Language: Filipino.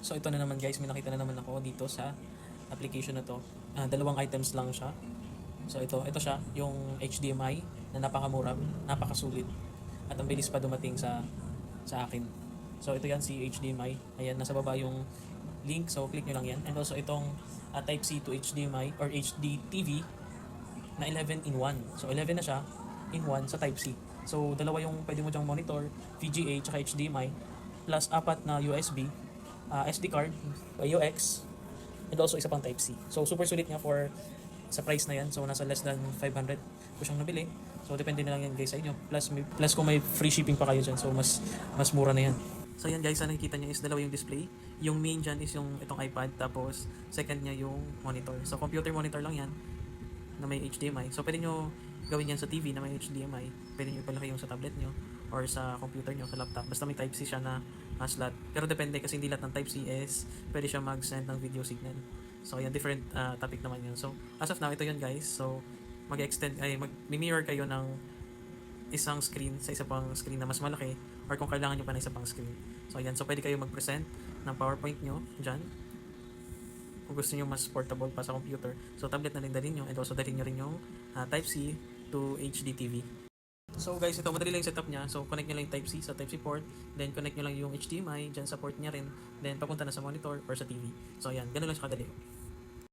So ito na naman guys, may nakita na naman ako dito sa application na to. Dalawang items lang siya. So ito siya, yung HDMI na napakamura, napakasulit. At ang bilis pa dumating sa akin. So ito yan si HDMI. Ayan, nasa baba yung link. So click nyo lang yan. And also itong Type-C to HDMI or HD TV na 11 in 1. So 11 na siya in 1 sa Type-C. So dalawa yung pwede mo dyang monitor, VGA tsaka HDMI, plus apat na USB, SD card, UX, and also isa pang Type-C. So super sulit niya for sa price na yan. So nasa less than 500 ko siyang nabili. So depende na lang yan guys sa inyo. Plus kung may free shipping pa kayo dyan. So mas mura na yan. So yan guys, ang nakikita nyo is dalawa yung display. Yung main dyan is yung itong iPad. Tapos second niya yung monitor. So computer monitor lang yan na may HDMI. So pwede nyo gawin yan sa TV na may HDMI. Pwede nyo ipalaki yung sa tablet nyo or sa computer nyo, sa laptop. Basta may Type-C siya na slot. Pero depende kasi hindi lahat ng Type-C is pwede siya mag-send ng video signal. So yan, different topic naman yun. So as of now, ito yun guys. So mag-mirror kayo ng isang screen sa isa pang screen na mas malaki or kung kailangan nyo pa ng isa pang screen. So ayan, so pwede kayo mag-present ng PowerPoint nyo dyan kung gusto nyo mas portable pa sa computer. So tablet na rin dalhin nyo and also dalhin nyo rin yung Type-C to HD TV. So guys, ito madali lang yung setup niya. So connect nyo lang yung Type-C sa Type-C port, then connect nyo lang yung HDMI dyan sa port niya rin, then papunta na sa monitor or sa TV. So ayan, ganun lang siya kadali.